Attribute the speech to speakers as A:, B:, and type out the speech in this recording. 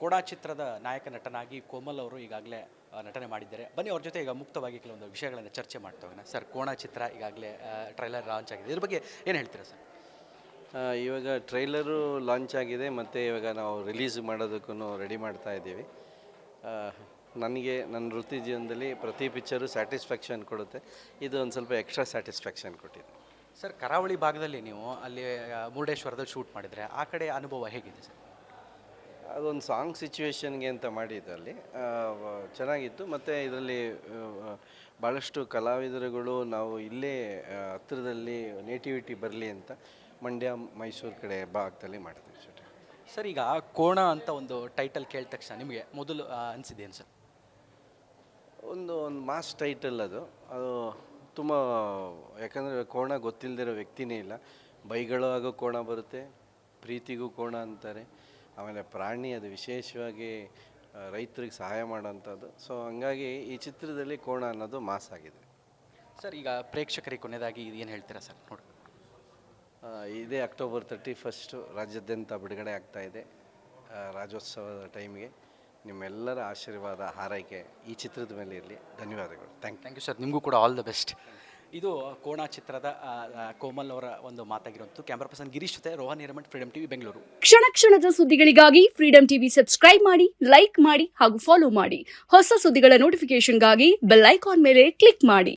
A: ಕೋಡಾ ಚಿತ್ರದ ನಾಯಕ ನಟನಾಗಿ ಕೋಮಲ್ ಅವರು ಈಗಾಗಲೇ ನಟನೆ ಮಾಡಿದ್ದಾರೆ. ಬನ್ನಿ ಅವ್ರ ಜೊತೆ ಈಗ ಮುಕ್ತವಾಗಿ ಕೆಲವೊಂದು ವಿಷಯಗಳನ್ನು ಚರ್ಚೆ ಮಾಡ್ತಾ ಹೋಗೋಣ. ಸರ್, ಕೋಣ ಚಿತ್ರ ಈಗಾಗಲೇ ಟ್ರೈಲರ್ ಲಾಂಚ್ ಆಗಿದೆ. ಇದ್ರ ಬಗ್ಗೆ ಏನು ಹೇಳ್ತೀರಾ ಸರ್?
B: ಇವಾಗ ಟ್ರೈಲರು ಲಾಂಚ್ ಆಗಿದೆ ಮತ್ತು ಇವಾಗ ನಾವು ರಿಲೀಸ್ ಮಾಡೋದಕ್ಕೂ ರೆಡಿ ಮಾಡ್ತಾ ಇದ್ದೀವಿ. ನನಗೆ ನನ್ನ ವೃತ್ತಿ ಜೀವನದಲ್ಲಿ ಪ್ರತಿ ಪಿಕ್ಚರು ಸ್ಯಾಟಿಸ್ಫ್ಯಾಕ್ಷನ್ ಕೊಡುತ್ತೆ. ಇದು ಒಂದು ಸ್ವಲ್ಪ ಎಕ್ಸ್ಟ್ರಾ ಸ್ಯಾಟಿಸ್ಫ್ಯಾಕ್ಷನ್ ಕೊಟ್ಟಿದೆ.
A: ಸರ್, ಕರಾವಳಿ ಭಾಗದಲ್ಲಿ ನೀವು ಅಲ್ಲಿ ಮುರುಡೇಶ್ವರದಲ್ಲಿ ಶೂಟ್ ಮಾಡಿದರೆ ಆ ಕಡೆ ಅನುಭವ ಹೇಗಿದೆ ಸರ್?
B: ಅದೊಂದು ಸಾಂಗ್ ಸಿಚುವೇಶನ್ಗೆ ಅಂತ ಮಾಡಿದ್ದು ಅಲ್ಲಿ ಚೆನ್ನಾಗಿತ್ತು. ಮತ್ತು ಇದರಲ್ಲಿ ಭಾಳಷ್ಟು ಕಲಾವಿದರುಗಳು ನಾವು ಇಲ್ಲೇ ಹತ್ತಿರದಲ್ಲಿ ನೇಟಿವಿಟಿ ಬರಲಿ ಅಂತ ಮಂಡ್ಯ ಮೈಸೂರು ಕಡೆ ಭಾಗದಲ್ಲಿ ಮಾಡಿದ್ವಿ ಶೂಟಿಂಗ್.
A: ಸರ್, ಈಗ ಕೋಣ ಅಂತ ಒಂದು ಟೈಟಲ್ ಕೇಳಿದ ತಕ್ಷಣ ನಿಮಗೆ ಮೊದಲು ಅನಿಸಿದ್ದೇನು ಸರ್?
B: ಒಂದು ಮಾಸ್ ಟೈಟಲ್ ಅದು ತುಂಬ, ಯಾಕಂದರೆ ಕೋಣ ಗೊತ್ತಿಲ್ಲದಿರೋ ವ್ಯಕ್ತಿನೇ ಇಲ್ಲ. ಬೈಗಳು ಆಗೋ ಕೋಣ ಬರುತ್ತೆ, ಪ್ರೀತಿಗೂ ಕೋಣ ಅಂತಾರೆ, ಆಮೇಲೆ ಪ್ರಾಣಿ ಅದು ವಿಶೇಷವಾಗಿ ರೈತರಿಗೆ ಸಹಾಯ ಮಾಡೋಂಥದ್ದು. ಸೊ ಹಂಗಾಗಿ ಈ ಚಿತ್ರದಲ್ಲಿ ಕೋಣ ಅನ್ನೋದು ಮಾಸ್ ಆಗಿದೆ.
A: ಸರ್, ಈಗ ಪ್ರೇಕ್ಷಕರಿಗೆ ಕೊನೆಯದಾಗಿ ಏನು ಹೇಳ್ತೀರಾ ಸರ್? ನೋಡಿ,
B: ಇದೇ ಅಕ್ಟೋಬರ್ 31 ರಾಜ್ಯಾದ್ಯಂತ ಬಿಡುಗಡೆ ಆಗ್ತಾಯಿದೆ. ರಾಜ್ಯೋತ್ಸವದ ಟೈಮ್ಗೆ ನಿಮ್ಮೆಲ್ಲರ ಆಶೀರ್ವಾದ ಹಾರೈಕೆ ಈ ಚಿತ್ರದ ಮೇಲೆ ಇರಲಿ. ಧನ್ಯವಾದಗಳು. Thank you
A: sir. ನಿಮಗೂ ಕೂಡ ಆಲ್ ದ ಬೆಸ್ಟ್. ಇದು ಕೋಣ ಚಿತ್ರದ ಕೋಮಲ್ ಅವರ ಒಂದು ಮಾತಾಗಿರುವಂಥ. ಕ್ಯಾಮ್ರಾ ಪರ್ಸನ್ ಗಿರೀಶ್ ಜೊತೆ ರೋಹನ್ ಹಿರೇಮಠ್, ಫ್ರೀಡಮ್ ಟಿವಿ, ಬೆಂಗಳೂರು.
C: ಕ್ಷಣ ಕ್ಷಣದ ಸುದ್ದಿಗಳಿಗಾಗಿ ಫ್ರೀಡಮ್ ಟಿವಿ ಸಬ್ಸ್ಕ್ರೈಬ್ ಮಾಡಿ, ಲೈಕ್ ಮಾಡಿ ಹಾಗೂ ಫಾಲೋ ಮಾಡಿ. ಹೊಸ ಸುದ್ದಿಗಳ ನೋಟಿಫಿಕೇಶನ್ಗಾಗಿ ಬೆಲ್ ಐಕಾನ್ ಮೇಲೆ ಕ್ಲಿಕ್ ಮಾಡಿ.